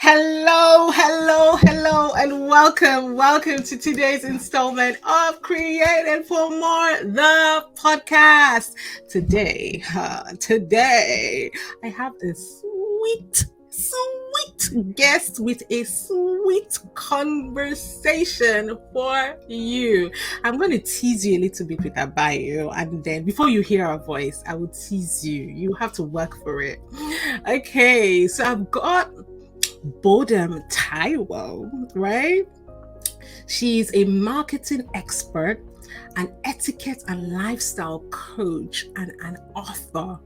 Hello, hello, hello, and welcome. Welcome to today's installment of Created for More, the podcast. Today, I have a sweet guest with a sweet conversation for you. I'm going to tease you a little bit with her bio, and then before you hear her voice, I will tease you. You have to work for it. Okay, so I've got Bodam Taiwo, right? She's a marketing expert, an etiquette and lifestyle coach, and an author.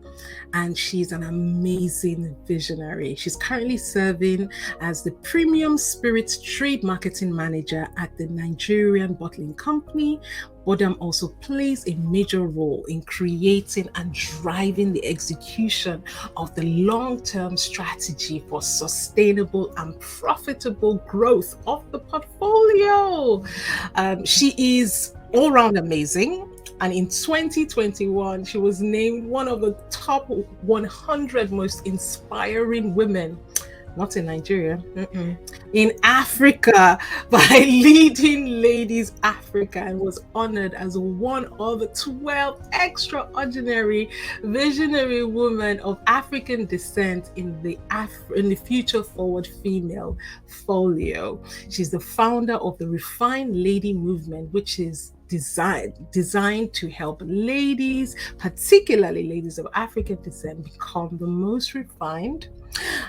And she's an amazing visionary. She's currently serving as the Premium Spirits Trade Marketing Manager at the Nigerian Bottling Company. Bodam also plays a major role in creating and driving the execution of the long-term strategy for sustainable and profitable growth of the portfolio. She is all-round amazing. And in 2021, she was named one of the top 100 most inspiring women, not in Nigeria, in Africa by Leading Ladies Africa, and was honored as one of the 12 extraordinary visionary women of African descent in the Future Forward Female Folio. She's the founder of the Refined Lady Movement, which is designed to help ladies, particularly ladies of African descent, become the most refined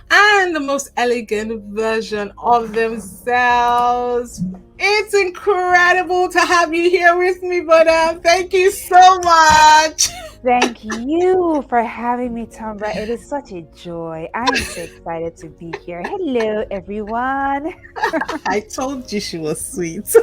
and the most elegant version of themselves. It's incredible to have you here with me, Bodam. Thank you so much. Thank you for having me, Tombra. It is such a joy. I am so excited to be here. Hello, everyone. I told you she was sweet.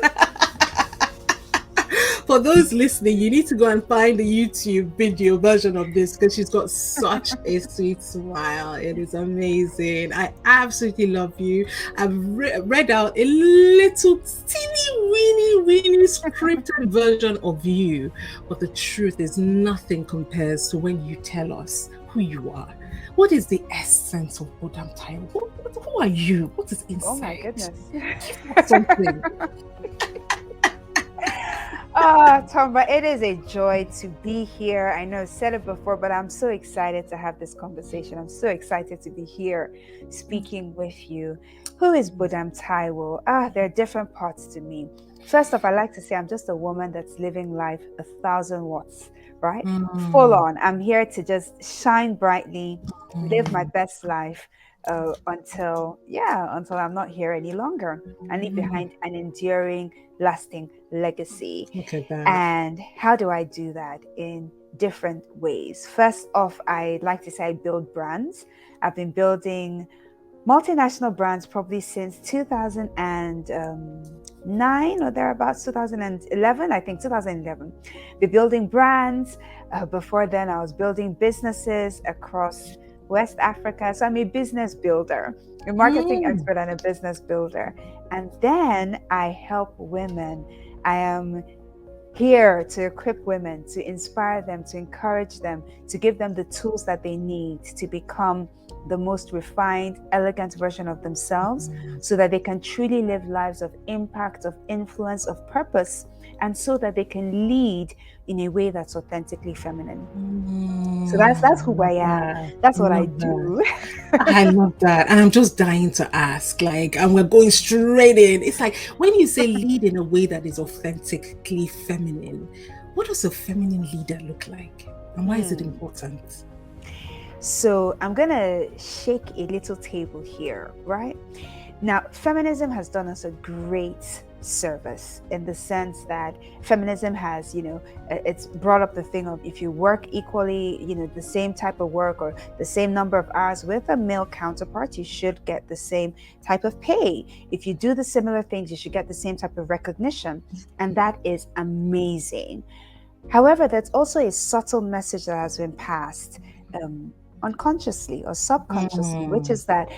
For those listening, you need to go and find the YouTube video version of this because she's got such a sweet smile. It is amazing. I absolutely love you. I've read out a little teeny weeny scripted version of you, but the truth is nothing compares to when you tell us who you are. What is the essence of Bodam Taiwo? Who are you? What is inside? Oh my goodness. Something. Tombra, it is a joy to be here. I know I said it before, but I'm so excited to have this conversation. I'm so excited to be here speaking with you. Who is Bodam Taiwo? There are different parts to me. First off, I like to say I'm just a woman that's living life 1,000 watts, right? Full on. I'm here to just shine brightly, live my best life until I'm not here any longer, and leave behind an enduring, lasting legacy. Look at that. And how do I do that? In different ways. First off, I like to say I build brands. I've been building multinational brands probably since 2009 or thereabouts, 2011, I think 2011. Been building brands. Before then, I was building businesses across West Africa. So I'm a business builder, a marketing expert and a business builder. And then I help women. I am here to equip women, to inspire them, to encourage them, to give them the tools that they need to become the most refined, elegant version of themselves so that they can truly live lives of impact, of influence, of purpose, and so that they can lead in a way that's authentically feminine. So that's who I am. That's what I do. I love that. And I'm just dying to ask, and we're going straight in. It's like when you say lead in a way that is authentically feminine, what does a feminine leader look like? And why is it important? So I'm going to shake a little table here, right? Now, feminism has done us a great service in the sense that feminism has, it's brought up the thing of if you work equally, the same type of work or the same number of hours with a male counterpart, you should get the same type of pay. If you do the similar things, you should get the same type of recognition. And that is amazing. However, there's also a subtle message that has been passed unconsciously or subconsciously, which is that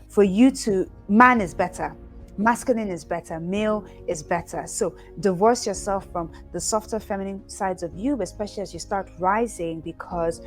for you to, man is better. Masculine is better, male is better. So divorce yourself from the softer feminine sides of you, especially as you start rising, because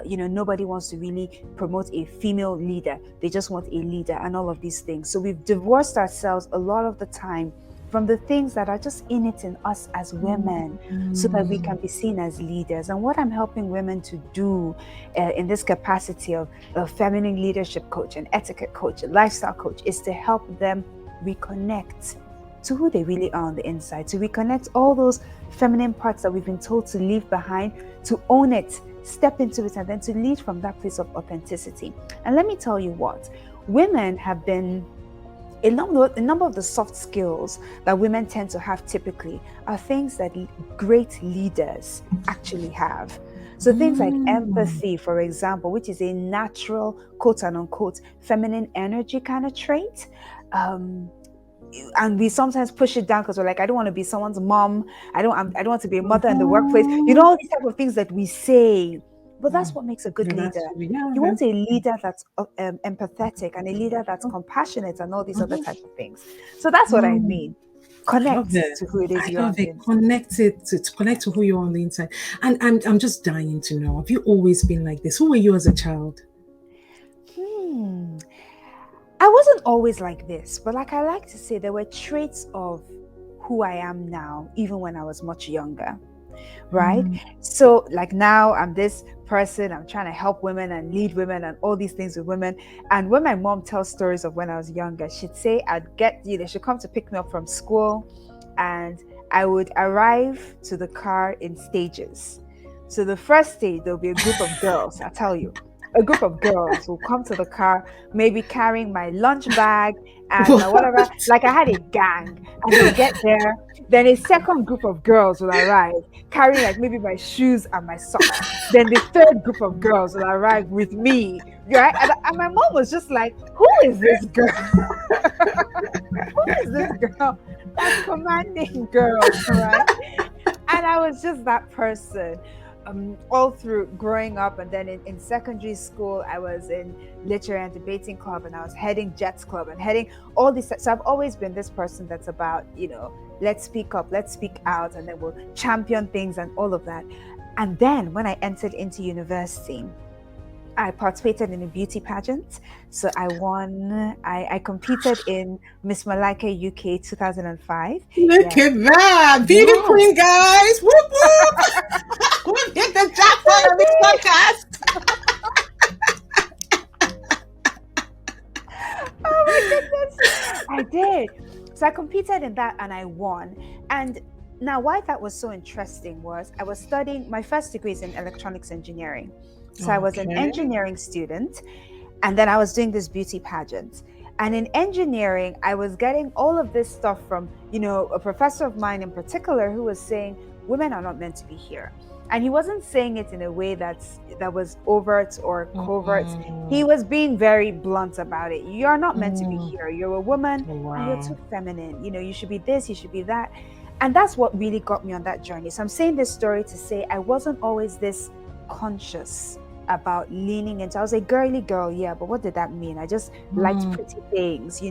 nobody wants to really promote a female leader. They just want a leader and all of these things. So we've divorced ourselves a lot of the time from the things that are just innate in us as women, so that we can be seen as leaders. And what I'm helping women to do in this capacity of a feminine leadership coach, an etiquette coach, a lifestyle coach, is to help them reconnect to who they really are on the inside, to reconnect all those feminine parts that we've been told to leave behind, to own it, step into it, and then to lead from that place of authenticity. And let me tell you what, women have been a number of the soft skills that women tend to have typically are things that great leaders actually have. So things like empathy, for example, which is a natural, quote and unquote, feminine energy kind of trait. And we sometimes push it down because we're like, I don't want to be someone's mom. I don't want to be a mother in the workplace. All these type of things that we say. But that's what makes a good leader. You want a leader that's empathetic, and a leader that's compassionate, and all these other type of things. So that's what I mean. Connect to who it is you're on the inside. Connect to who you are on the inside. And I'm just dying to know, have you always been like this? Who were you as a child? I wasn't always like this, but like I like to say, there were traits of who I am now, even when I was much younger. Right? So like now I'm this person, I'm trying to help women and lead women and all these things with women. And when my mom tells stories of when I was younger, she'd say she'd come to pick me up from school, and I would arrive to the car in stages. So the first stage, there'll be a group of girls, I tell you. A group of girls will come to the car, maybe carrying my lunch bag and my whatever. Like I had a gang, and they'll get there. Then a second group of girls will arrive, carrying like maybe my shoes and my socks. Then the third group of girls will arrive with me, right? And my mom was just like, "Who is this girl? Who is this girl that's commanding girls, right?" And I was just that person. All through growing up, and then in secondary school I was in literary and debating club, and I was heading Jets club and heading all these. So I've always been this person that's about, let's speak up, let's speak out, and then we'll champion things and all of that. And then when I entered into university, I participated in a beauty pageant. So I won. I competed in Miss Malika UK 2005. Look at that. Beauty queen, guys. Whoop, whoop. We've hit the jackpot on this podcast. Oh my goodness. I did. So I competed in that and I won. And now why that was so interesting was I was studying, my first degree is in electronics engineering. So I was an engineering student, and then I was doing this beauty pageant. And in engineering, I was getting all of this stuff from, a professor of mine in particular who was saying, women are not meant to be here. And he wasn't saying it in a way that was overt or covert. He was being very blunt about it. You're not meant to be here. You're a woman, and you're too feminine. You should be this, you should be that. And that's what really got me on that journey. So I'm saying this story to say I wasn't always this conscious about leaning into. I was a girly girl, yeah, but what did that mean? I just liked pretty things,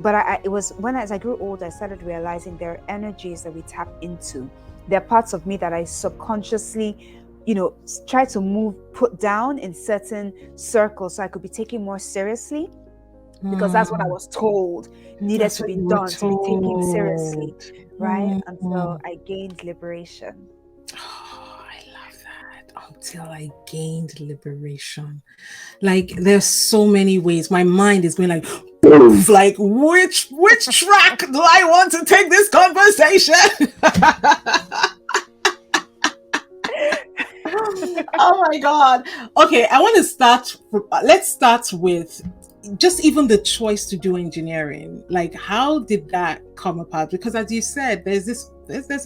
But it was when as I grew older, I started realizing there are energies that we tap into. There are parts of me that I subconsciously, try to put down in certain circles so I could be taken more seriously, because that's what I was told needed to be done to be taken seriously, right? Until I gained liberation. Until I gained liberation. Like there's so many ways. My mind is going like, like which track do I want to take this conversation? Oh my God. Okay, I want to start. Let's start with just even the choice to do engineering. Like, how did that come about? Because as you said, there's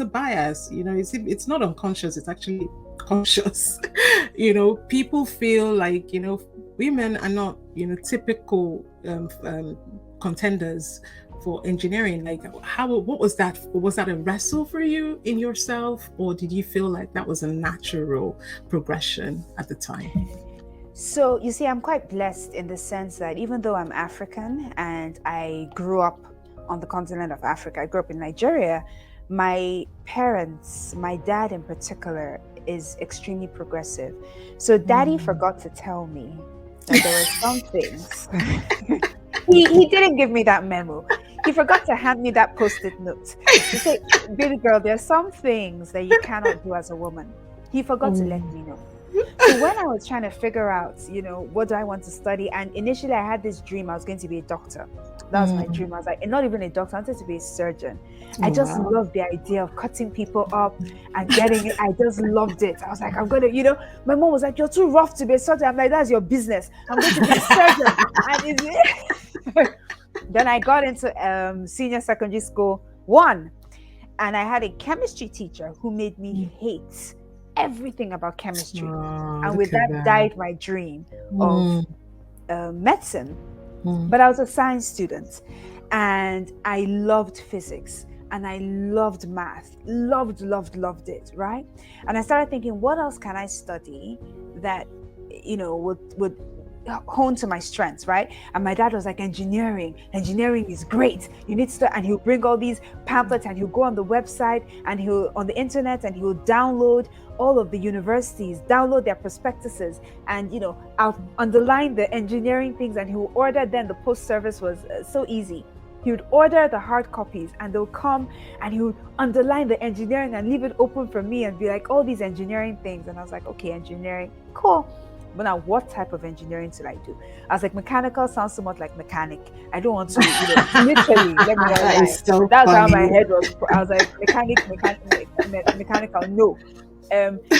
a bias. It's not unconscious. It's actually conscious. People feel like women are not typical contenders for engineering. Like, what was that? Was that a wrestle for you in yourself, or did you feel like that was a natural progression at the time? So you see, I'm quite blessed in the sense that even though I'm African and I grew up on the continent of Africa. I grew up in Nigeria. My parents, my dad in particular, is extremely progressive. So daddy forgot to tell me that there were some things. he didn't give me that memo. He forgot to hand me that post-it note to say, baby girl, there's some things that you cannot do as a woman. He forgot to let me know. So when I was trying to figure out, what do I want to study? And initially I had this dream I was going to be a doctor. That was my dream. I was like, not even a doctor, I wanted to be a surgeon. I just loved the idea of cutting people up and getting it. I just loved it. I was like, I'm going to, my mom was like, you're too rough to be a surgeon. I'm like, that's your business. I'm going to be a surgeon. And then I got into senior secondary school one, and I had a chemistry teacher who made me hate everything about chemistry. And with that died my dream of medicine. But I was a science student, and I loved physics, and I loved math, loved it, right? And I started thinking, what else can I study that, would hone to my strengths, right? And my dad was like, engineering is great, you need to. And he'll bring all these pamphlets, and he'll go on the website, and he'll on the internet, and he'll download all of the universities, download their prospectuses, and I'll underline the engineering things, and he'll order. Then the post service was so easy. He would order the hard copies, and they'll come, and he would underline the engineering and leave it open for me and be like, all these engineering things. And I was like, okay, engineering, cool. But now, what type of engineering should I do? I was like, mechanical sounds so much like mechanic. I don't want to, literally, let me know. That's funny. How my head was. I was like, mechanical, no.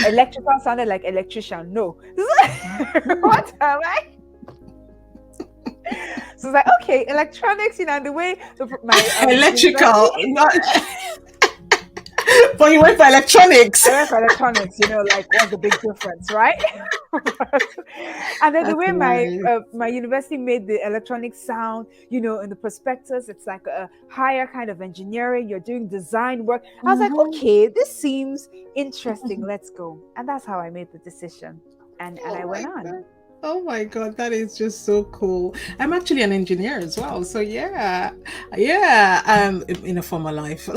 Electrical sounded like electrician, no. What am I? So it's like, okay, electronics, and the way my electrical, not. But you went for electronics. I went for electronics, what's the big difference, right? And then the way my university made the electronics sound, in the prospectus, it's like a higher kind of engineering. You're doing design work. I was like, okay, this seems interesting. Let's go. And that's how I made the decision. And I went on. God. Oh my God, that is just so cool. I'm actually an engineer as well. So yeah. In a former life.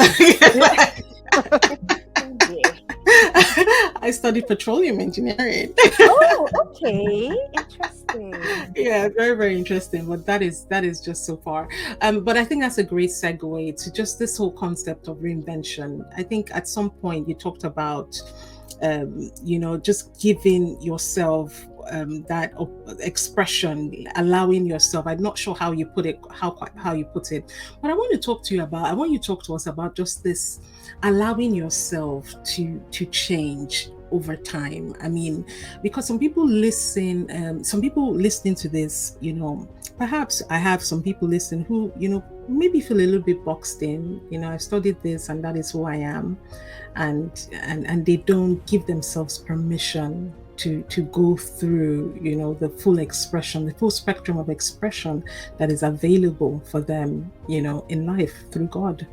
I studied petroleum engineering. Oh, okay. Interesting. Yeah, very, very interesting. But that is just so far. But I think that's a great segue to just this whole concept of reinvention. I think at some point you talked about just giving yourself that expression, allowing yourself. I'm not sure how you put it, how you put it, but I want you to talk to us about just this, allowing yourself to change over time. I mean, because some people listening to this, perhaps I have some people listen who, maybe feel a little bit boxed in. I've studied this and that is who I am, and they don't give themselves permission to go through, the full expression, the full spectrum of expression that is available for them, in life through God.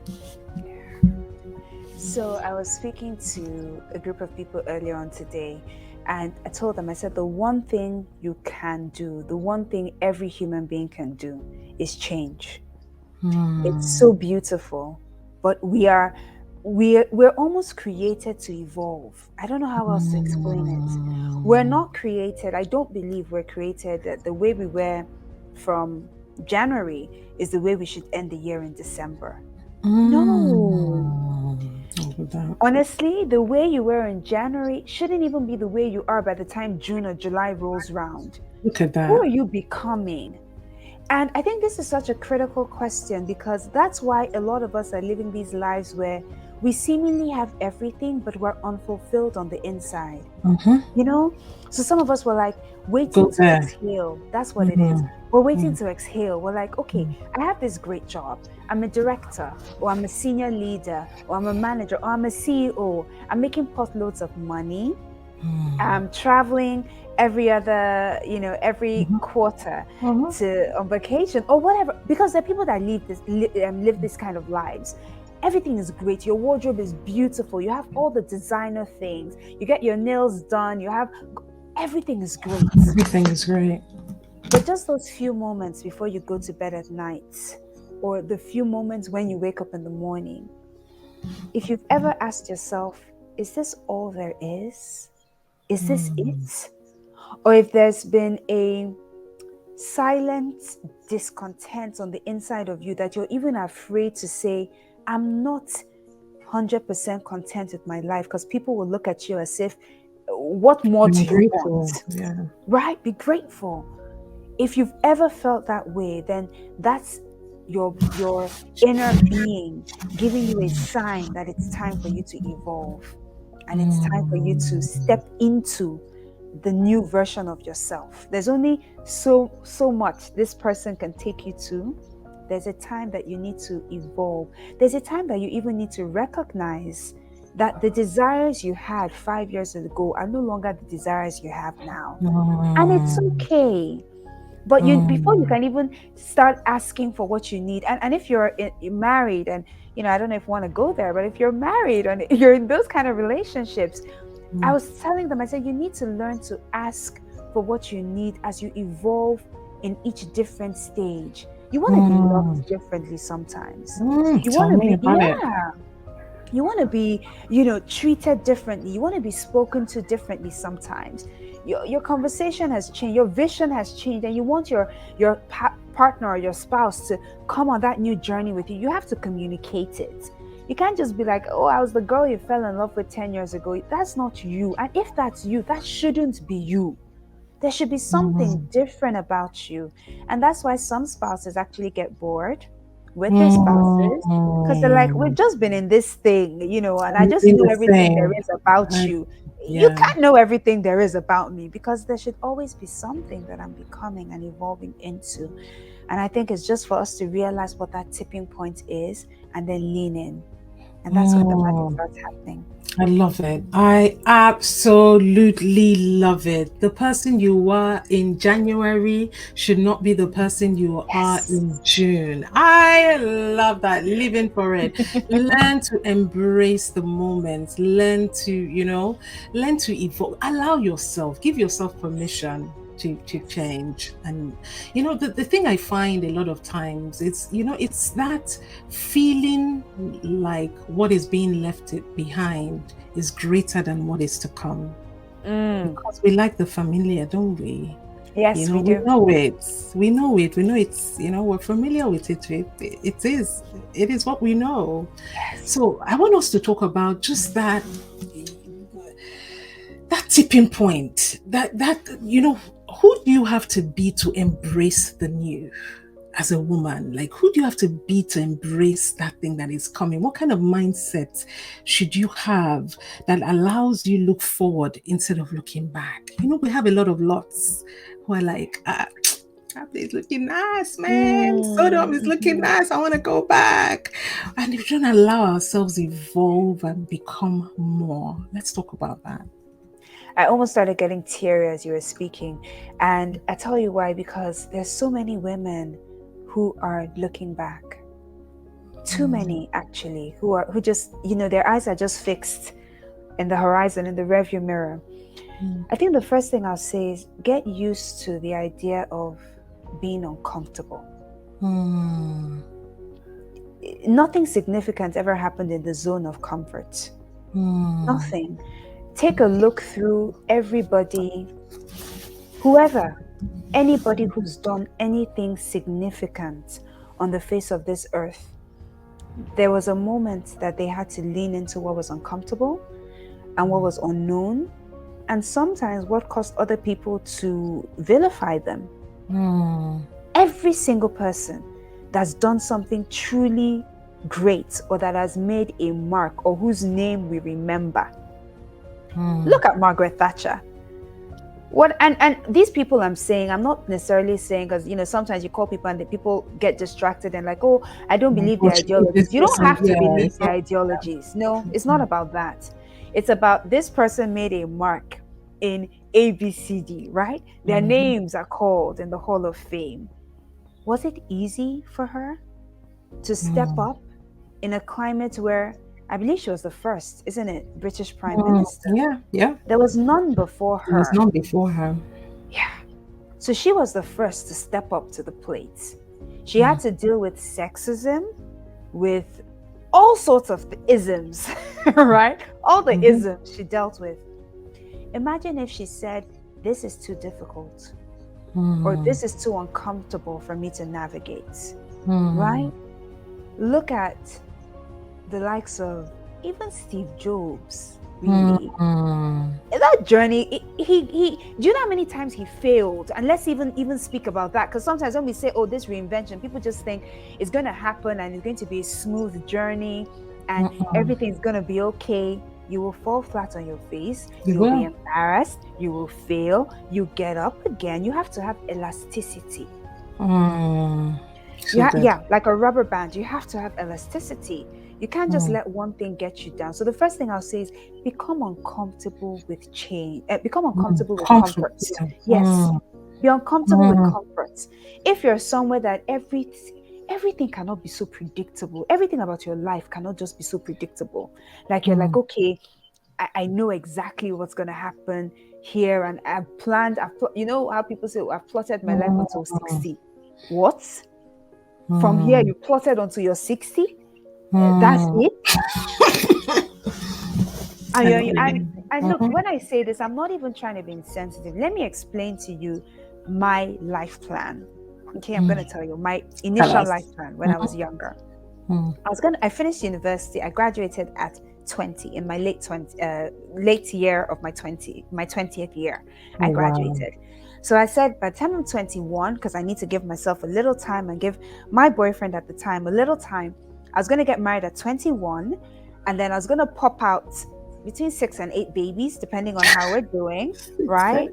So I was speaking to a group of people earlier on today, and I told them, I said, the one thing you can do, the one thing every human being can do is change. It's so beautiful, but we're almost created to evolve. I don't know how else to explain it. We're not created. I don't believe we're created that the way we were from January is the way we should end the year in December. No. Honestly, the way you were in January shouldn't even be the way you are by the time June or July rolls round. Look at that. Who are you becoming? And I think this is such a critical question, because that's why a lot of us are living these lives where we seemingly have everything, but we're unfulfilled on the inside. So some of us were like waiting to exhale. That's what it is. We're waiting to exhale. We're like, okay, I have this great job. I'm a director, or I'm a senior leader, or I'm a manager, or I'm a CEO. I'm making potloads of money. I'm traveling every other, every quarter on vacation or whatever, because there are people that live this kind of lives. Everything is great. Your wardrobe is beautiful. You have all the designer things. You get your nails done. Everything is great. Everything is great. But just those few moments before you go to bed at night, or the few moments when you wake up in the morning, if you've ever asked yourself, is this all there is? Is this Mm. it? Or if there's been a silent discontent on the inside of you that you're even afraid to say, I'm not 100% content with my life, because people will look at you as if, what more I'm do you grateful. want? Yeah. Right? Be grateful. If you've ever felt that way, then that's your inner being giving you a sign that it's time for you to evolve, and it's time for you to Mm. step into the new version of yourself. There's only so much this person can take you to. There's a time that you need to evolve. There's a time that you even need to recognize that the desires you had 5 years ago are no longer the desires you have now, and it's Mm. okay. But you, before you Mm. can even start asking for what you need, and if you're married, and I don't know if you want to go there, but if you're married and you're in those kind of relationships, I Mm. was telling them, I said, you need to learn to ask for what you need as you evolve in each different stage. You want to be Mm. loved differently sometimes. You Tell want to me be, about it. yeah, you want to be, treated differently. You want to be spoken to differently sometimes. Your conversation has changed, your vision has changed, and you want your partner or your spouse to come on that new journey with you. You have to communicate it. You can't just be like, oh, I was the girl you fell in love with 10 years ago. That's not you. And if that's you, that shouldn't be you. There should be something Mm. different about you. And that's why some spouses actually get bored with their spouses, because they're like, we've Mm. just been in this thing, and I I'm just doing know the everything there same. is about I, you. You yeah. can't know everything there is about me, because there should always be something that I'm becoming and evolving into. And I think it's just for us to realize what that tipping point is and then lean in. And that's when the magic Mm. starts happening. I love it. I absolutely love it. The person you were in January should not be the person you are Yes. in June. I love that. Living for it. Learn to embrace the moments. Learn to evolve. Allow yourself, give yourself permission to change. And the thing I find a lot of times, it's that feeling like what is being left behind is greater than what is to come, Mm. because we like the familiar, don't we? Yes, we We do. know it. We know it's, we're familiar with it. It is what we know. Yes. So I want us to talk about just that tipping point, who do you have to be to embrace the new? As a woman, like, who do you have to be to embrace that thing that is coming? What kind of mindset should you have that allows you look forward instead of looking back? We have a lot of lots who are like, that place looking nice, man. Sodom is looking Mhm. nice. I want to go back. And if we don't allow ourselves evolve and become more, let's talk about that. I almost started getting teary as you were speaking. And I tell you why, because there's so many women who are looking back. Too Mm, many actually, who just, their eyes are just fixed in the horizon, in the rearview mirror. mm, I think the first thing I'll say is get used to the idea of being uncomfortable. mm, Nothing significant ever happened in the zone of comfort. mm, Nothing. Take a look through everybody, whoever, anybody who's done anything significant on the face of this earth. There was a moment that they had to lean into what was uncomfortable and what was unknown, and sometimes what caused other people to vilify them. mm, Every single person that's done something truly great, or that has made a mark, or whose name we remember. mm. Look at Margaret Thatcher. What and these people I'm saying, I'm not necessarily saying, because sometimes you call people and the people get distracted and like, oh, I don't believe Or their she did this, ideologies. You this, don't and have to yeah, believe it's their not. ideologies. No, it's not about that. It's about this person made a mark in ABCD, right? Their Mhm. names are called in the Hall of Fame. Was it easy for her to step Mm, up in a climate where, I believe she was the first, isn't it, British Prime mm, Minister? yeah, yeah. There was none before There was her. none before her. Yeah. So she was the first to step up to the plate. She had to deal with sexism, with all sorts of isms, right? All the isms she dealt with. Imagine if she said, this is too difficult, or this is too uncomfortable for me to navigate, right? Look at the likes of even Steve Jobs, really. That journey, he do you know how many times he failed? And let's even speak about that, because sometimes when we say, oh, this reinvention, people just think it's going to happen and it's going to be a smooth journey and everything's going to be okay. You will fall flat on your face. You will be embarrassed. You will fail. You get up again. You have to have elasticity. Yeah, like a rubber band. You have to have elasticity. You can't just let one thing get you down. So the first thing I'll say is become uncomfortable with change. Become uncomfortable with comfort. Yes. Be uncomfortable with comfort. If you're somewhere that everything cannot be so predictable, everything about your life cannot just be so predictable. Like you're like, okay, I know exactly what's going to happen here. And I've planned, you know how people say, I've plotted my life until 60. What? From here, you plotted until you're 60? That's it? And look, when I say this, I'm not even trying to be insensitive. Let me explain to you my life plan. Okay, I'm going to tell you my initial life plan when I was younger. I finished university. I graduated at 20 in my late year of my 20th year. I graduated. So I said, by the time I'm 21, because I need to give myself a little time and give my boyfriend at the time a little time, I was going to get married at 21, and then I was going to pop out between 6 and 8 babies, depending on how we're doing, right?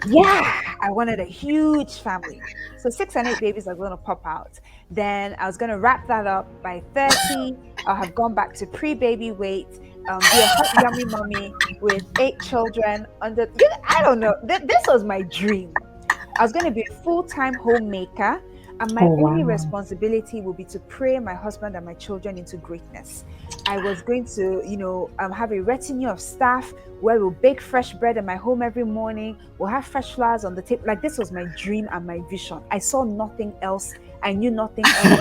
Yeah, I wanted a huge family. So 6 and 8 babies are going to pop out. Then I was going to wrap that up by 30. I'll have gone back to pre-baby weight, be a hot, yummy mommy with 8 children. I don't know. This was my dream. I was going to be a full-time homemaker. And my only responsibility will be to pray my husband and my children into greatness. I was going to, have a retinue of staff where we'll bake fresh bread in my home every morning. We'll have fresh flowers on the table. Like, this was my dream and my vision. I saw nothing else. I knew nothing else.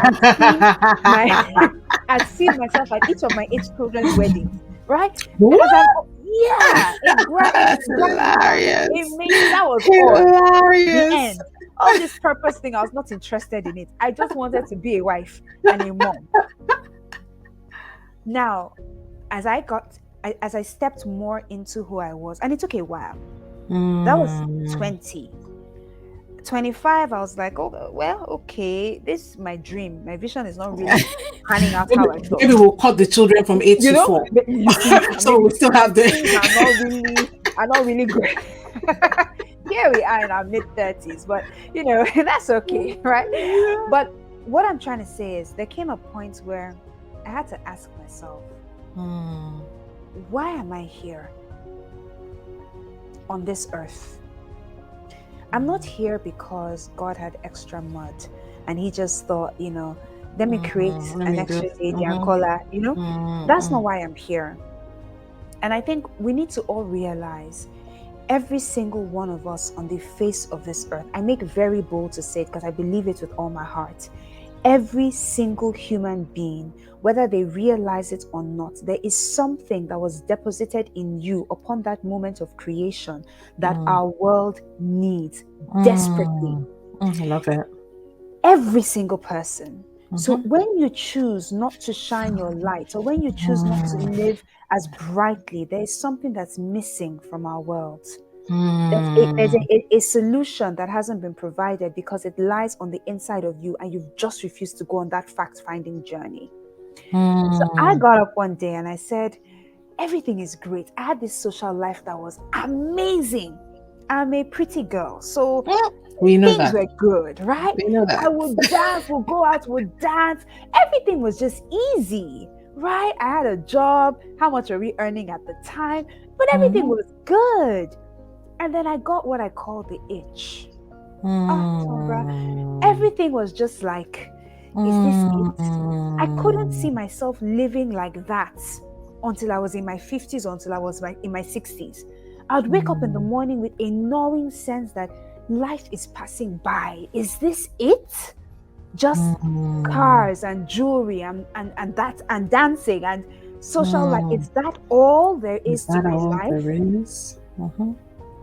I'd seen myself at each of my 8 children's weddings, right? Yeah, it was hilarious. That was hilarious. The end. All this purpose thing, I was not interested in it. I just wanted to be a wife and a mom. Now, as I stepped more into who I was, and it took a while. That was 20. 25, I was like, oh, well, okay, this is my dream. My vision is not really panning out how I thought. Maybe we'll cut the children from 8 to 4. So we'll still have the... I'm not really great. Here we are in our mid-30s, but that's okay, right? But what I'm trying to say is there came a point where I had to ask myself, why am I here on this earth? I'm not here because God had extra mud and he just thought, let me create an extra lady and call her, that's not why I'm here. And I think we need to all realize every single one of us on the face of this earth, I make very bold to say it because I believe it with all my heart. Every single human being, whether they realize it or not, there is something that was deposited in you upon that moment of creation that our world needs desperately. I love it. Every single person. So when you choose not to shine your light, or when you choose not to live as brightly, there is something that's missing from our world. There's a solution that hasn't been provided because it lies on the inside of you and you've just refused to go on that fact-finding journey. So I got up one day and I said, everything is great. I had this social life that was amazing. I'm a pretty girl, so we know things were good, right? We know that. I would dance, we'll go out, we'll dance. Everything was just easy, right? I had a job. How much were we earning at the time? But everything was good. And then I got what I call the itch. Everything was just like, is this it? I couldn't see myself living like that until I was in my 50s, or until I was in my 60s. I'd wake up in the morning with a gnawing sense that life is passing by. Is this it? Just Mm. cars and jewelry and that and dancing and social life. Mm. Is that all there Is is to that my all life? there is? Uh-huh.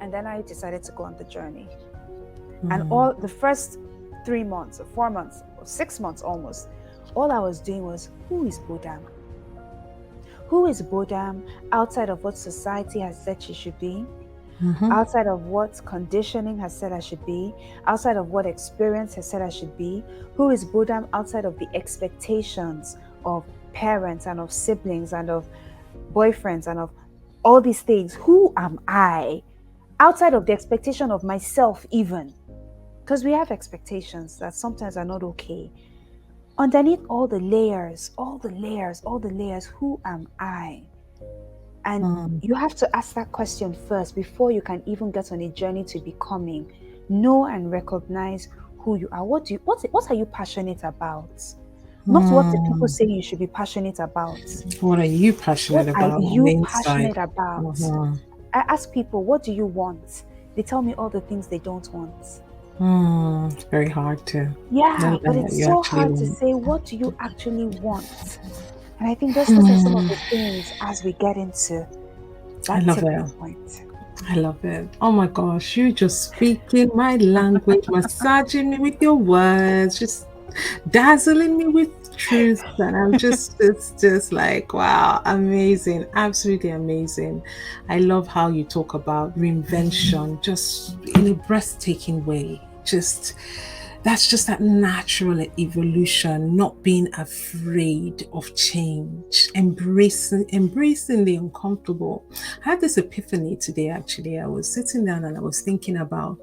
And then I decided to go on the journey. And Mm. all the first 3 months or 4 months or 6 months almost, all I was doing was, who is Bodam? Who is Bodam outside of what society has said she should be? Uh-huh. Outside of what conditioning has said I should be, outside of what experience has said I should be, who is Bodam outside of the expectations of parents and of siblings and of boyfriends and of all these things? Who am I outside of the expectation of myself, even? Because we have expectations that sometimes are not okay. Underneath all the layers, all the layers, all the layers, who am I? And Mm. you have to ask that question first before you can even get on a journey to becoming. Know and recognize who you are. What are you passionate about? Not what the people Mm. say you should be passionate about. What are you What passionate are about on the you inside? passionate about? Uh-huh. I ask people, what do you want? They tell me all the things they don't want. It's very hard to know Yeah, but that it's you so actually hard to want. say, what do you actually want? And I think those are some of Hmm. the things as we get into I that love tipping it. point. I love it. Oh my gosh, you just speaking my language, massaging me with your words, just dazzling me with truth. And it's just like, wow, amazing, absolutely amazing. I love how you talk about reinvention just in a breathtaking way. Just that's just that natural evolution, not being afraid of change, embracing the uncomfortable. I had this epiphany today actually. I was sitting down and I was thinking about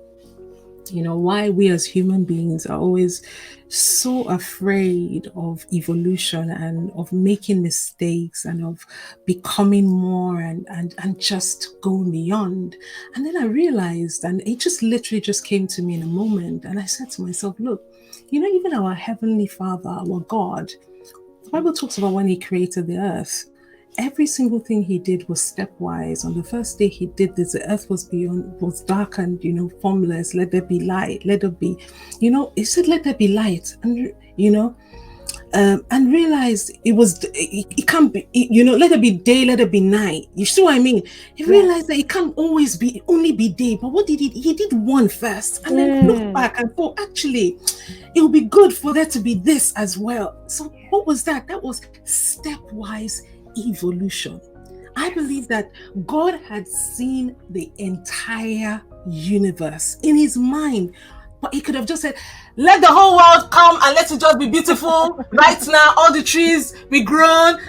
why we as human beings are always so afraid of evolution and of making mistakes and of becoming more and just going beyond. And then I realized, and it just literally just came to me in a moment, and I said to myself, look, even our heavenly Father, our God, the Bible talks about when he created the earth. Every single thing he did was stepwise. On the first day he did this, the earth was dark and formless. Let there be light. Let there be, he said, let there be light, and realized it can't be, let there be day, let there be night. You see what I mean? He realized that Yes. it can't always be only be day. But what did he did one first, and then looked Mm. back and thought, actually, it would be good for there to be this as well. So what was that? That was stepwise evolution. I believe Yes. that God had seen the entire universe in his mind, but he could have just said, let the whole world come and let it just be beautiful right now, all the trees be grown.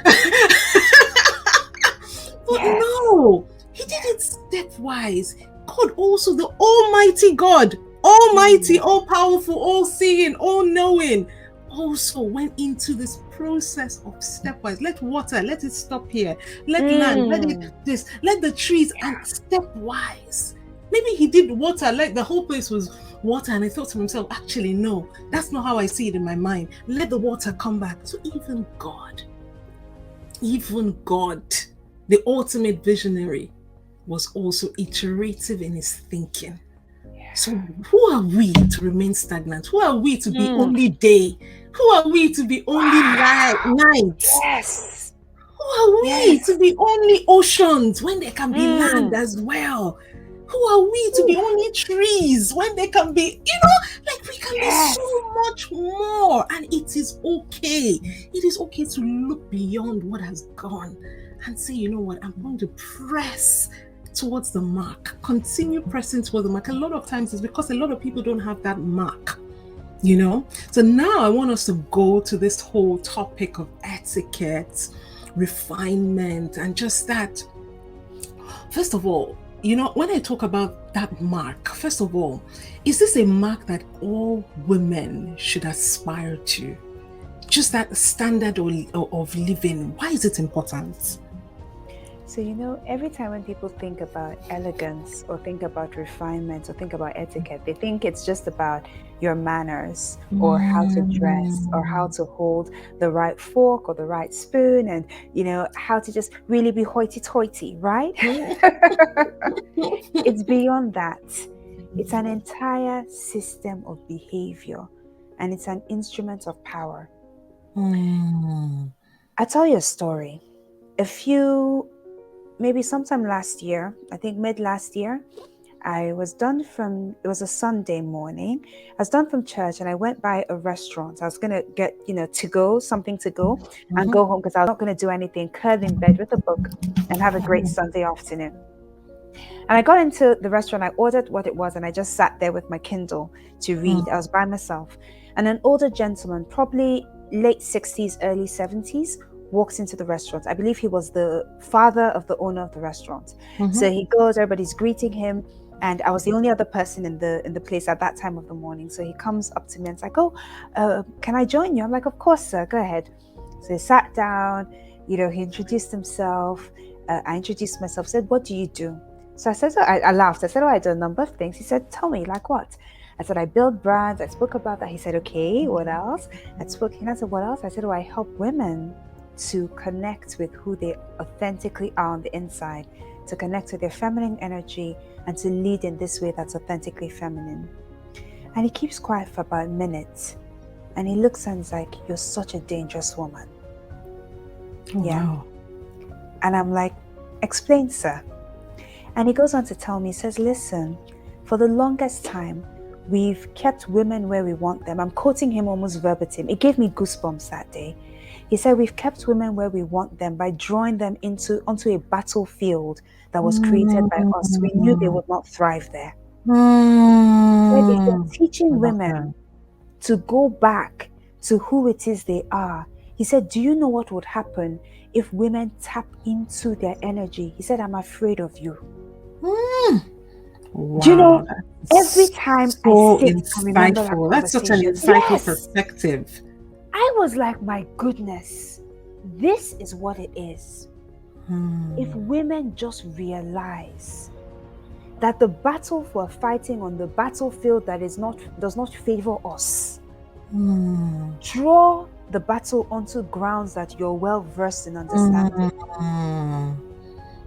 But Yes. no, he did it Yes. stepwise. God, also the Almighty God, Almighty, Mm. all powerful, all seeing, all knowing, also went into this process of stepwise. Let water, let it stop here. Let land, let it Mm. this, let the trees, and stepwise. Maybe he did water, like the whole place was water, and he thought to himself, actually, no, that's not how I see it in my mind. Let the water come back. So even God, the ultimate visionary, was also iterative in his thinking. So, who are we to remain stagnant? Who are we to be Mm. only day? Who are we to be only Wow. night? Yes. Who are we to Yes. be only oceans when there can be land Mm. as well? Who are we to be Ooh. only trees when there can be, like we can be so Yes. much more? And it is okay. It is okay to look beyond what has gone and say, you know what, I'm going to press towards the mark, continue pressing towards the mark. A lot of times it's because a lot of people don't have that mark. So now I want us to go to this whole topic of etiquette, refinement, and just that. First of all, when I talk about that mark, first of all, is this a mark that all women should aspire to? Just that standard of living. Why is it important? So, every time when people think about elegance or think about refinement or think about etiquette, they think it's just about your manners or how to dress or how Mm. to hold the right fork or the right spoon and, how to just really be hoity toity, right? It's beyond that. It's an entire system of behavior and it's an instrument of power. Mm. I'll tell you a story. Maybe sometime last year, I think mid last year, it was a Sunday morning. I was done from church and I went by a restaurant. I was going to get, something to go and Mm-hmm. go home because I was not going to do anything, curl in bed with a book and have a great Sunday afternoon. And I got into the restaurant, I ordered what it was, and I just sat there with my Kindle to read. I was by myself. And an older gentleman, probably late 60s, early 70s, walks into the restaurant. I believe he was the father of the owner of the restaurant. So he goes, everybody's greeting him. And I was the only other person in the place at that time of the morning. So he comes up to me and it's like, can I join you? I'm like, of course, sir, go ahead. So he sat down, he introduced himself. I introduced myself, said, what do you do? So I said, I laughed. I said, I do a number of things. He said, tell me, like what? I said, I build brands. I spoke about that. He said, okay, what else? I said, what else? I said, I help women to connect with who they authentically are on the inside, to connect with their feminine energy and to lead in this way that's authentically feminine. And he keeps quiet for about a minute and he looks and he's like, you're such a dangerous woman. Wow. And I'm like, explain, sir. And he goes on to tell me, he says, listen, for the longest time, we've kept women where we want them. I'm quoting him almost verbatim. It gave me goosebumps that day. He said, we've kept women where we want them by drawing them onto a battlefield that was created by us. We knew they would not thrive there. But if you're teaching women to go back to who it is they are, he said, do you know what would happen if women tap into their energy? He said, I'm afraid of you. Wow, do you know, every time I sit and remember that conversation, that's such an insightful perspective. I was like, my goodness, this is what it is. If women just realize that the battle we're fighting on the battlefield that does not favor us, draw the battle onto grounds that you're well versed in understanding.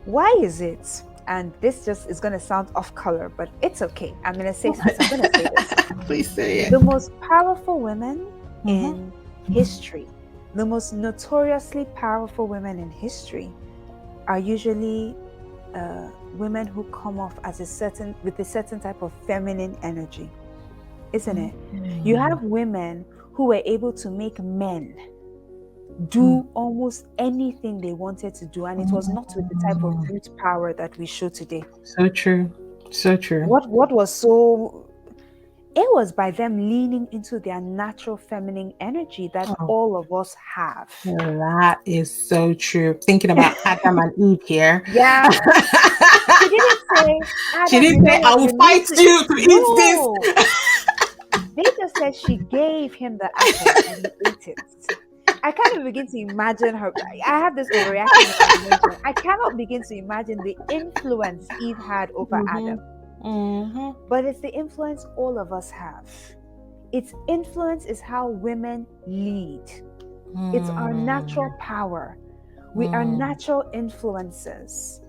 Why is it? And this just is going to sound off color, but it's okay. I'm going to say this. I'm going to say this. Please say it. The most powerful women in history, the most notoriously powerful women in history are usually women who come off with a certain type of feminine energy, isn't it? You have women who were able to make men do almost anything they wanted to do, and it was not with the type of brute power that we show today. So true. What was so? It was by them leaning into their natural feminine energy that all of us have. That is so true. Thinking about Adam and Eve here. Yeah. She didn't say, Adam, she didn't say, I will fight you to eat this. They just said she gave him the apple and he ate it. I can't even begin to imagine her. I have this overreaction. I cannot begin to imagine the influence Eve had over Adam. But it's the influence all of us have. Its influence is how women lead. It's our natural power. We are natural influencers.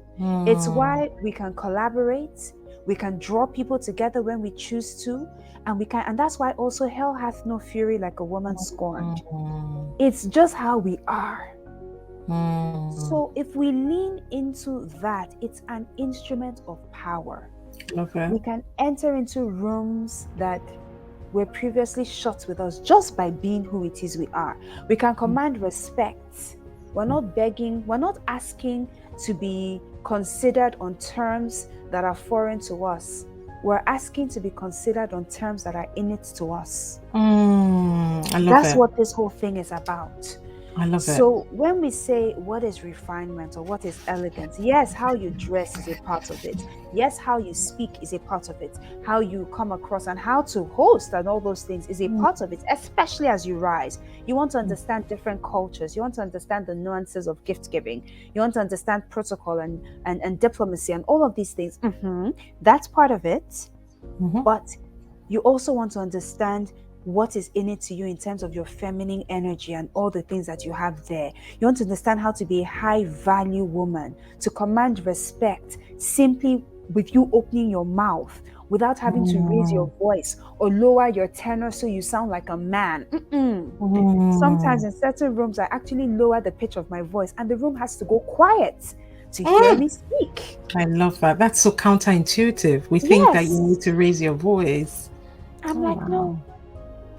It's why we can collaborate. We can draw people together when we choose to, and that's why also hell hath no fury like a woman scorned. It's just how we are. So if we lean into that, it's an instrument of power. Okay. We can enter into rooms that were previously shut with us just by being who it is we are. We can command respect. We're not begging, we're not asking to be considered on terms that are foreign to us. We're asking to be considered on terms that are innate to us. That's what this whole thing is about. I love it. So when we say what is refinement or what is elegance, yes, how you dress is a part of it. Yes, how you speak is a part of it. How you come across and how to host and all those things is a part of it, especially as you rise. You want to understand different cultures. You want to understand the nuances of gift giving. You want to understand protocol and diplomacy and all of these things. That's part of it. But you also want to understand what is in it to you in terms of your feminine energy and all the things that you have there. You want to understand how to be a high value woman, to command respect simply with you opening your mouth without having to raise your voice or lower your tenor so you sound like a man. Sometimes in certain rooms, I actually lower the pitch of my voice and the room has to go quiet to hear me speak. I love that. That's so counterintuitive. We think that you Yes. need to raise your voice. I'm Oh, like, no. wow.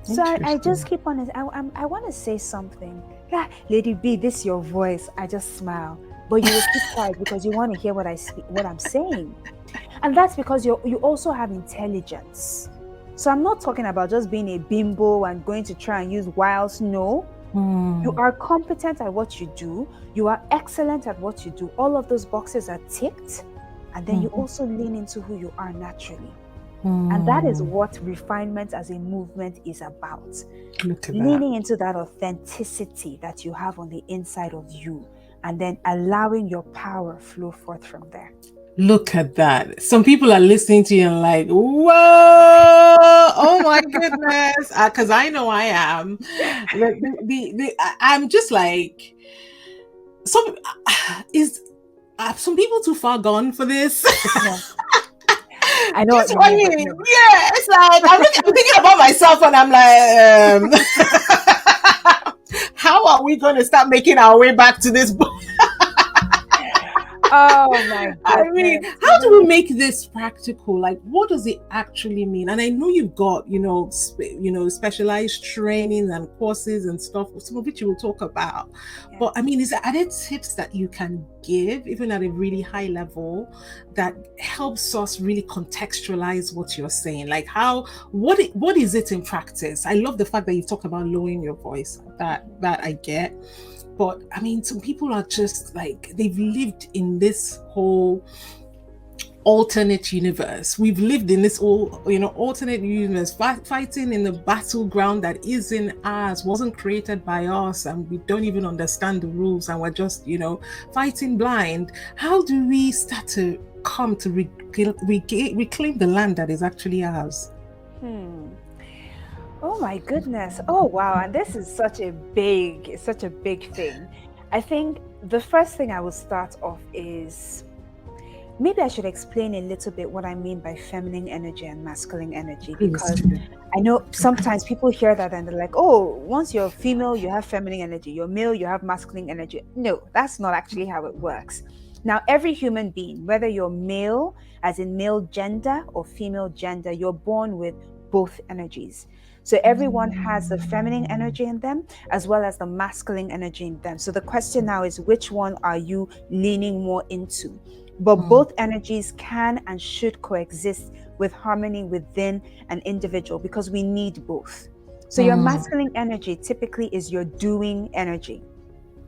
So I just Interesting. keep on. I want to say something. Yeah, Lady B, this your voice. I just smile, but you will keep quiet because you want to hear what I speak, what I'm saying, and that's because you also have intelligence. So I'm not talking about just being a bimbo and going to try and use wiles. No, you are competent at what you do. You are excellent at what you do. All of those boxes are ticked, and then you also lean into who you are naturally. And that is what refinement as a movement is about. Look at that. Leaning into that authenticity that you have on the inside of you, and then allowing your power flow forth from there. Look at that. Some people are listening to you and like, whoa, oh my goodness. Because I know I am. I'm just like, some is some people too far gone for this? No, I know what Just you what mean, you but mean. no. Yeah, it's like I'm thinking about myself and I'm like, how are we going to start making our way back to this book? Oh my I mean, goodness. how do we make this practical? Like, what does it actually mean? And I know you've got, specialized trainings and courses and stuff, some of which you will talk about. Yeah. But I mean, are there tips that you can give, even at a really high level, that helps us really contextualize what you're saying? Like, what is it in practice? I love the fact that you talk about lowering your voice. That I get. But I mean, some people are just like, they've lived in this whole alternate universe. We've lived in this alternate universe, fighting in the battleground that isn't ours, wasn't created by us, and we don't even understand the rules, and we're just, fighting blind. How do we start to come to reclaim the land that is actually ours? Oh my goodness. Oh wow. And this is such a big thing. I think the first thing I will start off is maybe I should explain a little bit what I mean by feminine energy and masculine energy, because I know sometimes people hear that and they're like, oh, once you're female, you have feminine energy. You're male, you have masculine energy. No, that's not actually how it works. Now, every human being, whether you're male, as in male gender, or female gender, you're born with both energies. So everyone has the feminine energy in them as well as the masculine energy in them. So the question now is, which one are you leaning more into? But both energies can and should coexist with harmony within an individual, because we need both. So your masculine energy typically is your doing energy,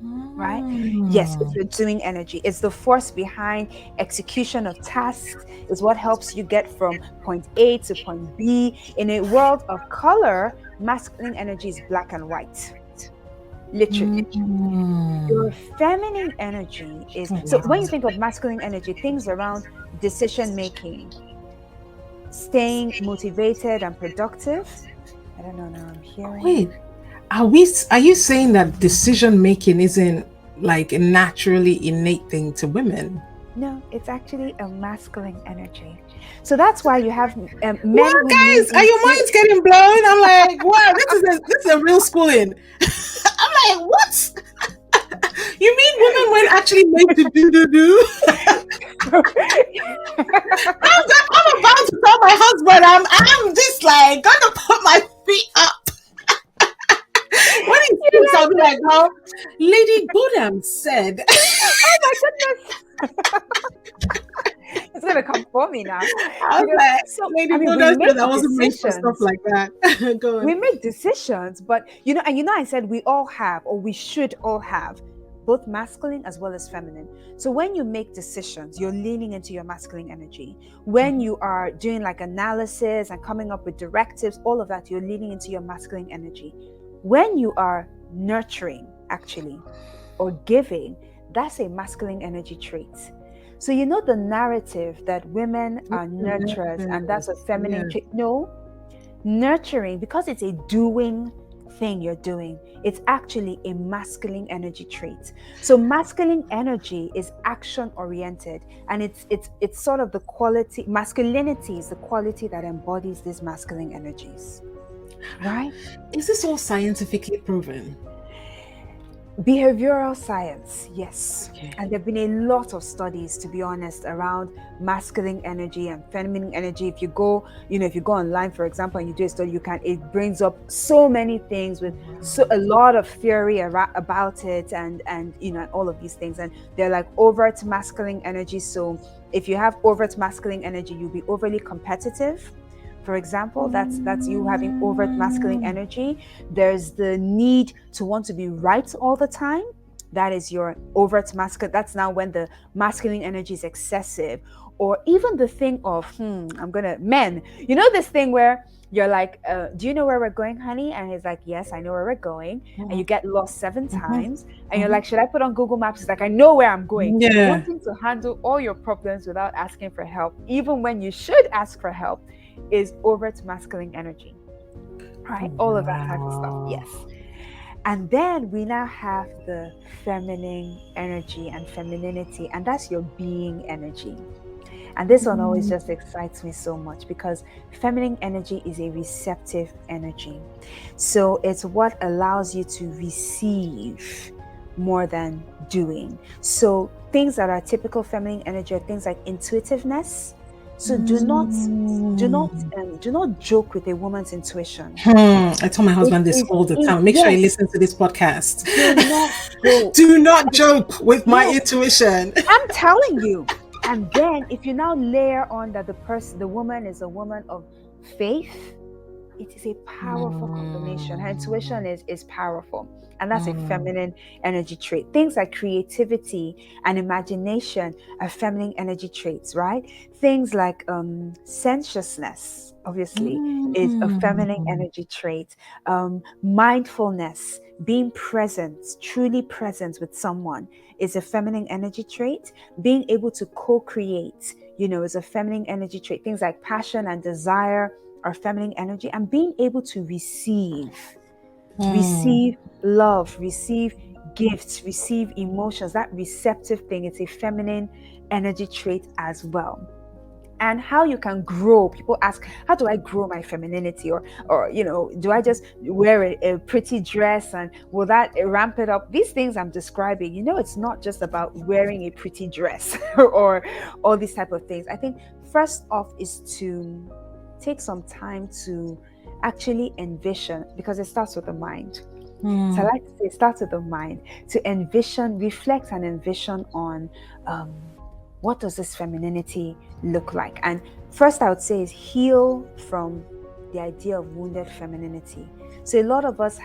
right? Yes, it's your doing energy. It's the force behind execution of tasks, is what helps you get from point A to point B. In a world of color, masculine energy is black and white. Literally. Your feminine energy is, so when you think of masculine energy, things around decision making, staying motivated and productive. I don't know, now I'm hearing. Wait, are you saying that decision making isn't like a naturally innate thing to women? No, it's actually a masculine energy. So that's why you have men What, who lean guys? Are your into. minds getting blown? I'm like, wow, this is a real schooling. I'm like, what? You mean women weren't actually made to do? I'm about to tell my husband I'm just like gonna put my feet up. When he speaks, I'll be like, oh, Lady Bodam said. Oh my goodness. It's gonna come for me now. I was like, So Lady I mean, we Bodam make said I wasn't made for stuff decisions. like that. Go on. We make decisions, but I said we all have, or we should all have, both masculine as well as feminine. So when you make decisions, you're leaning into your masculine energy. When you are doing like analysis and coming up with directives, all of that, you're leaning into your masculine energy. When you are nurturing, actually, or giving, that's a masculine energy trait. So the narrative that women are nurturers and that's a feminine trait. No, nurturing, because it's a doing thing you're doing. It's actually a masculine energy trait. So masculine energy is action oriented, and it's sort of the quality. Masculinity is the quality that embodies these masculine energies, right? Is this all scientifically proven? Behavioral science, yes. Okay. And there have been a lot of studies, to be honest, around masculine energy and feminine energy. If you go, if you go online, for example, and you do a study, it brings up so many things with a lot of theory about it, and and all of these things. And they're like overt masculine energy. So if you have overt masculine energy, you'll be overly competitive. For example, that's you having overt masculine energy. There's the need to want to be right all the time. That is your overt masculine. That's now when the masculine energy is excessive. Or even the thing of, men. You know this thing where you're like, do you know where we're going, honey? And he's like, yes, I know where we're going. And you get lost 7 times. And you're like, should I put on Google Maps? He's like, I know where I'm going. Yeah. Wanting to handle all your problems without asking for help, even when you should ask for help, is overt masculine energy, right? All of that type of stuff. Yes. And then we now have the feminine energy and femininity, and that's your being energy. And this one always just excites me so much, because feminine energy is a receptive energy. So it's what allows you to receive more than doing. So things that are typical feminine energy are things like intuitiveness. So do not joke with a woman's intuition. I tell my husband this all the time. Make sure he listens to this podcast. Do not joke. Do not joke with my intuition. I'm telling you. And then if you now layer on that the woman is a woman of faith, it is a powerful combination. Her intuition is powerful. And that's a feminine energy trait. Things like creativity and imagination are feminine energy traits, right? Things like sensuousness, obviously, is a feminine energy trait. Mindfulness, being present, truly present with someone, is a feminine energy trait. Being able to co-create, is a feminine energy trait. Things like passion and desire are feminine energy. And being able to receive love, receive gifts, receive emotions, that receptive thing, it's a feminine energy trait as well. And how you can grow. People ask, how do I grow my femininity? Or do I just wear a pretty dress and will that ramp it up? These things I'm describing, it's not just about wearing a pretty dress or all these type of things. I think first off is to take some time to actually envision, because it starts with the mind. So I like to say it starts with the mind, to envision, reflect and envision on what does this femininity look like. And first I would say is heal from the idea of wounded femininity. So a lot of us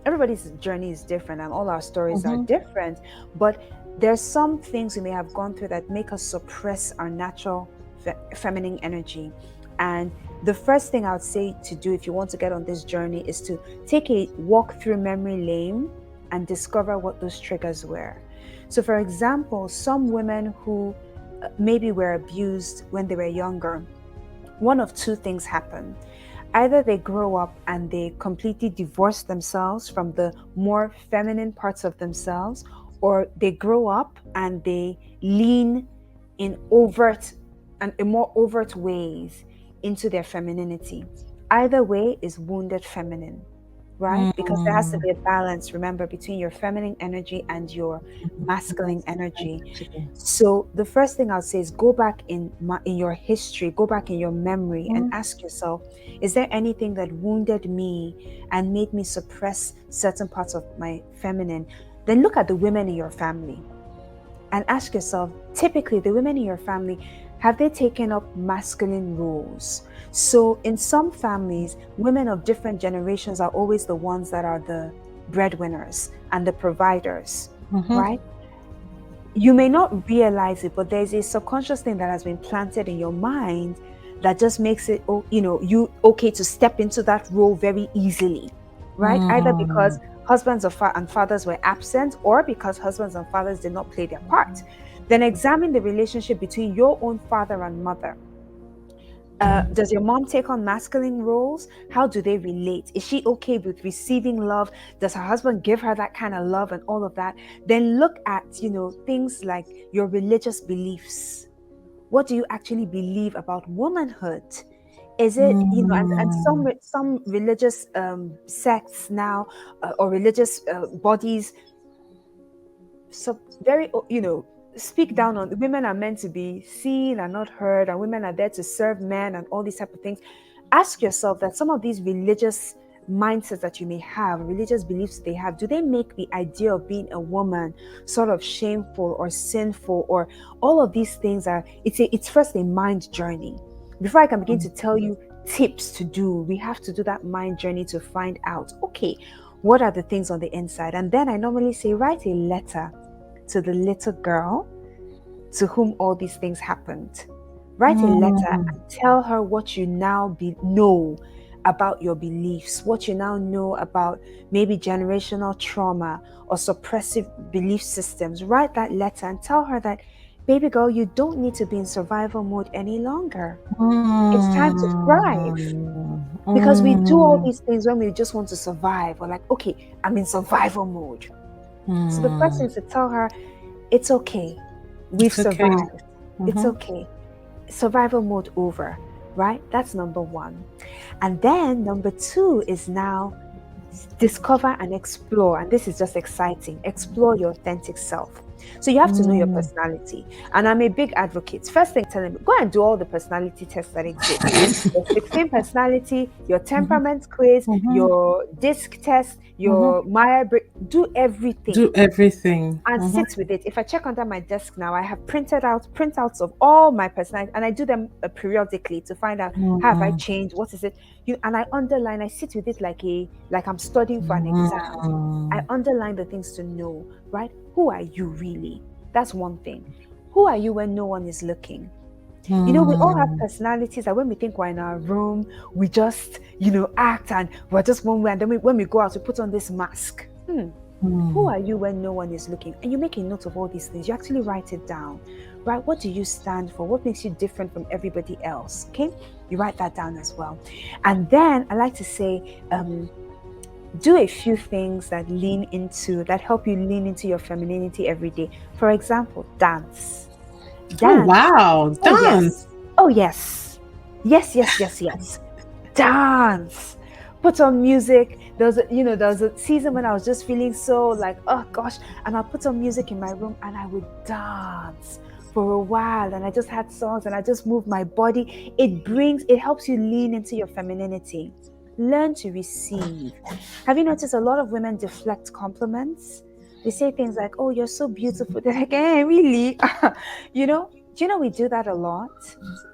everybody's journey is different and all our stories are different, but there's some things we may have gone through that make us suppress our natural feminine energy. And the first thing I would say to do if you want to get on this journey is to take a walk through memory lane and discover what those triggers were. So for example, some women who maybe were abused when they were younger, one of two things happen. Either they grow up and they completely divorce themselves from the more feminine parts of themselves, or they grow up and they lean in more overt ways into their femininity. Either way is wounded feminine, right? Because there has to be a balance, remember, between your feminine energy and your masculine energy. So the first thing I'll say is go back in your history, go back in your memory and ask yourself, is there anything that wounded me and made me suppress certain parts of my feminine? Then look at the women in your family and ask yourself, typically the women in your family, have they taken up masculine roles? So in some families, women of different generations are always the ones that are the breadwinners and the providers, right? You may not realize it, but there's a subconscious thing that has been planted in your mind that just makes it, you okay to step into that role very easily, right? Either because husbands and fathers were absent, or because husbands and fathers did not play their part. Then examine the relationship between your own father and mother. Does your mom take on masculine roles? How do they relate? Is she okay with receiving love? Does her husband give her that kind of love and all of that? Then look at, things like your religious beliefs. What do you actually believe about womanhood? Is it, and some religious sects now, or religious bodies, so very, speak down on women are meant to be seen and not heard, and women are there to serve men and all these type of things. Ask yourself that some of these religious mindsets that you may have, religious beliefs they have, do they make the idea of being a woman sort of shameful or sinful? Or all of these things are, it's first a mind journey. Before I can begin to tell you tips to do, we have to do that mind journey to find out, okay, what are the things on the inside? And then I normally say, write a letter to the little girl to whom all these things happened. Write a letter and tell her what you now know about your beliefs, what you now know about maybe generational trauma or suppressive belief systems. Write that letter and tell her that, baby girl, you don't need to be in survival mode any longer. It's time to thrive. Because we do all these things when we just want to survive, or like, okay, I'm in survival mode. So the first thing is to tell her, it's okay. We've It's okay. survived. It's okay. Survival mode over, right? That's number one. And then number two is now discover and explore. And this is just exciting. Explore your authentic self. So you have to know your personality. And I'm a big advocate. First thing, telling me, go and do all the personality tests that exist. Your 16 personality, your temperament quiz, your disc test, your do everything. Do everything. And sit with it. If I check under my desk now, I have printouts of all my personality, and I do them periodically to find out how have I changed, what is it, and I underline. I sit with it like I'm studying for an exam. I underline the things to know, right? Who are you really? That's one thing. Who are you when no one is looking? We all have personalities that when we think we're in our room, we just, act and we're just one way. And then when we go out, we put on this mask. Who are you when no one is looking? And you make a note of all these things. You actually write it down, right? What do you stand for? What makes you different from everybody else? Okay, you write that down as well. And then I like to say, do a few things that help you lean into your femininity every day. For example, dance. Oh wow, dance. Oh yes. Yes. Dance. Put on music. There was a season when I was just feeling so like, oh gosh, and I put on music in my room and I would dance for a while, and I just had songs and I just moved my body. It helps you lean into your femininity. Learn to receive. Have you noticed a lot of women deflect compliments? They say things like, oh, you're so beautiful. They're like, really? Do you know we do that a lot?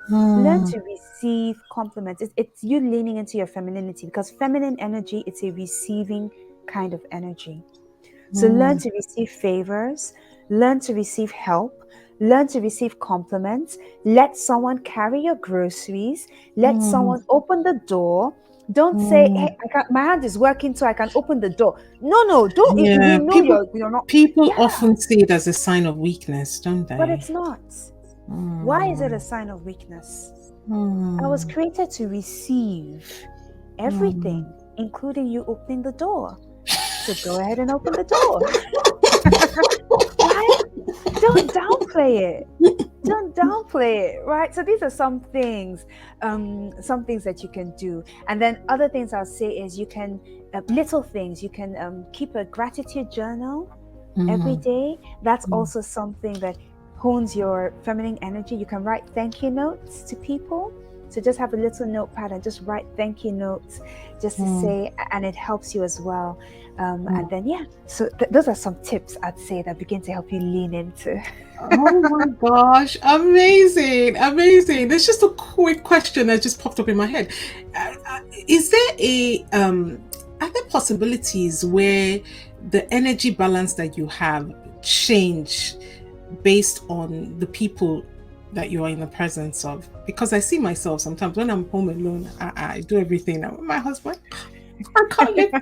Learn to receive compliments. It's you leaning into your femininity, because feminine energy, it's a receiving kind of energy. So learn to receive favors, learn to receive help, learn to receive compliments. Let someone carry your groceries. Let someone open the door. Don't say, hey, my hand is working so I can open the door. No, don't. Yeah, We know you're not. People often see it as a sign of weakness, don't they? But it's not. Why is it a sign of weakness? I was created to receive everything, including you opening the door. So go ahead and open the door. Right? Don't downplay it. Right? So these are some things that you can do. And then other things I'll say is you can, little things, you can keep a gratitude journal every day. That's also something that hones your feminine energy. You can write thank you notes to people. So just have a little notepad and just write thank you notes just to say, and it helps you as well. And then, so those are some tips I'd say that begin to help you lean into. Oh my gosh, amazing. There's just a quick question that just popped up in my head. Is there are there possibilities where the energy balance that you have change based on the people that you are in the presence of? Because I see myself sometimes when I'm home alone, I do everything now with my husband. I can't live.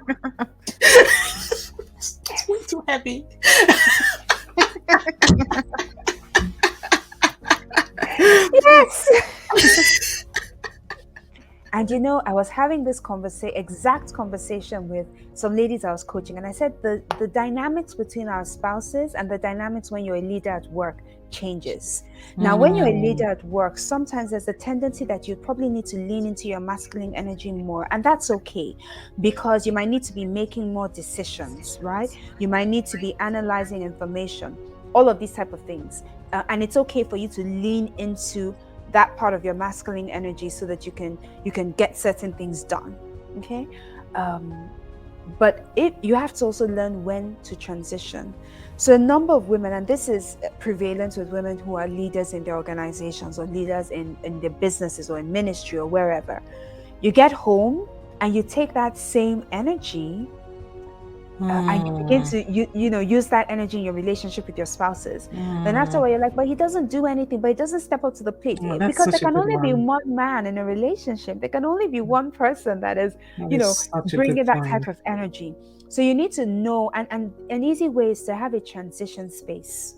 It's way too heavy. Yes. And I was having this exact conversation with some ladies I was coaching, and I said the dynamics between our spouses and the dynamics when you're a leader at work changes. Now, when you're a Mm, leader at work, sometimes there's a tendency that you probably need to lean into your masculine energy more, and that's okay, because you might need to be making more decisions, right? You might need to be analyzing information, all of these type of things, and it's okay for you to lean into that part of your masculine energy so that you can get certain things done. Okay. um but you have to also learn when to transition. So a number of women, and this is prevalent with women who are leaders in their organizations or leaders in their businesses or in ministry or wherever, you get home and you take that same energy, and you begin mm, to use that energy in your relationship with your spouses. Then after a mm. while you're like, but he doesn't do anything, but he doesn't step up to the plate. Oh, that's Because there such a can good only be one. one man in a relationship, there can only be one person that is That is such a good bringing that type point. of energy. So you need to know, and an easy way is to have a transition space.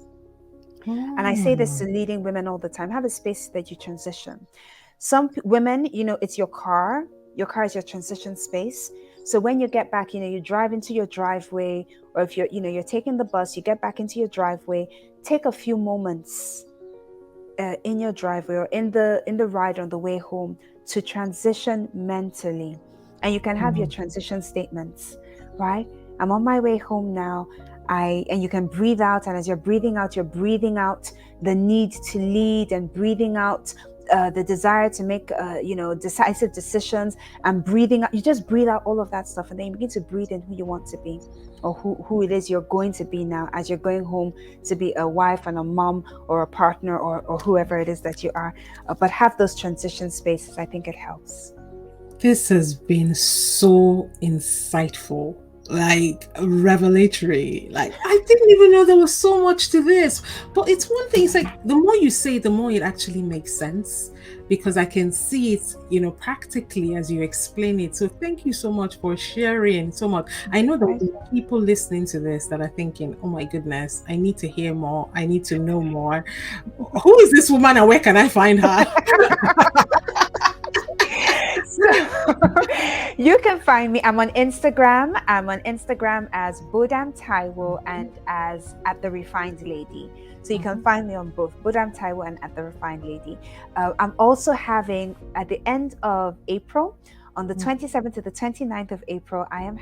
And I say this to Mm, leading women all the time: have a space that you transition. Some women, it's your car. Your car is your transition space. So when you get back, you drive into your driveway, or if you're taking the bus, you get back into your driveway, take a few moments in your driveway or in the ride on the way home to transition mentally. And you can have your mm, transition statements, right? I'm on my way home now. And you can breathe out, and as you're breathing out the need to lead, and breathing out the desire to make decisive decisions, and breathing out. You just breathe out all of that stuff, and then you begin to breathe in who you want to be, or who it is you're going to be now as you're going home to be a wife and a mom or a partner, or whoever it is that you are. But have those transition spaces. I think it helps. this has been so insightful, like revelatory. Like, I didn't even know there was so much to this. But it's one thing, it's like the more you say, the more it actually makes sense because I can see it, practically as you explain it. So thank you so much for sharing so much. I My know there will be pleasure. people listening to this that are thinking, oh my goodness, I need to hear more. I need to know more. Who is this woman and where can I find her? So you can find me. I'm on Instagram. I'm on Instagram as Bodam Taiwo and as at the Refined Lady. So you can Mhm, find me on both Bodam Taiwo and at the Refined Lady. I'm also having at the end of April, on the mhm, 27th to the 29th of April, I am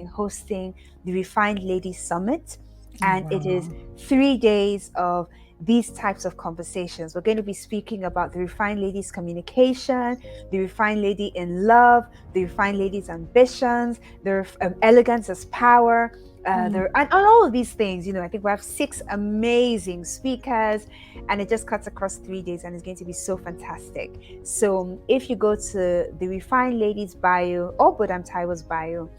hosting the Refined Lady Summit. oh, And it is wow. 3 days of these types of conversations. We're going to be speaking about the refined lady's communication, the refined lady in love, the refined lady's ambitions, the elegance as power, Mm. and all of these things. I think we have 6 amazing speakers, and it just cuts across 3 days, and it's going to be so fantastic. So if you go to the Refined Ladies bio or Bodam Taiwo's bio,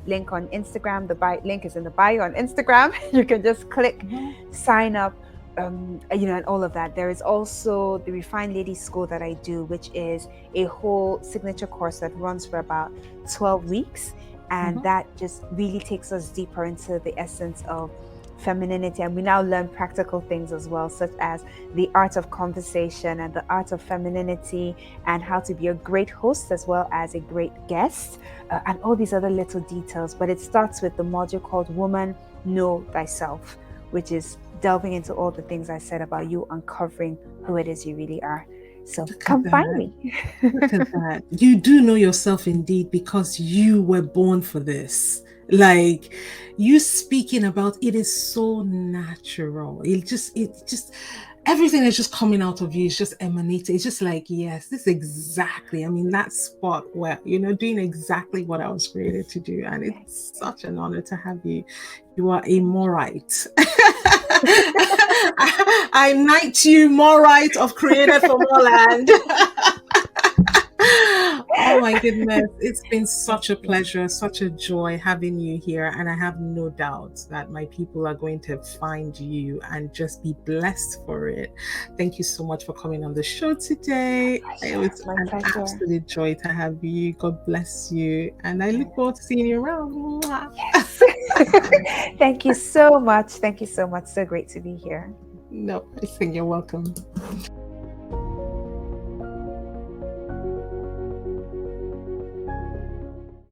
link on Instagram, the link is in the bio on Instagram. You can just click Mhm. sign up, and all of that. There is also the Refined Ladies School that I do, which is a whole signature course that runs for about 12 weeks. And Mhm. that just really takes us deeper into the essence of femininity. And we now learn practical things as well, such as the art of conversation and the art of femininity, and how to be a great host as well as a great guest, and all these other little details. But it starts with the module called Woman, Know Thyself, which is delving into all the things I said about you uncovering who it is you really are. So Look at come find that. me. Look at that. You do know yourself indeed because you were born for this. Like you speaking about it is so natural. It just everything is just coming out of you. It's just emanating. It's just like, yes, this is exactly. I mean, that spot where, doing exactly what I was created to do. And Thank it's you. such an honor to have you. You are a Thank Morite. I knight you, Morite of Created for More Land. Oh my goodness. It's been such a you. pleasure, such a joy having you here. And I have no doubt that my people are going to find you and just be blessed for it. Thank you so much for coming on the show today. It Pleasure. was My an pleasure. absolute joy to have you. God bless you. And I look forward to seeing you around. Mwah. Yes. Thank you so much. Thank you so much. So great to be here. No, I think you're welcome.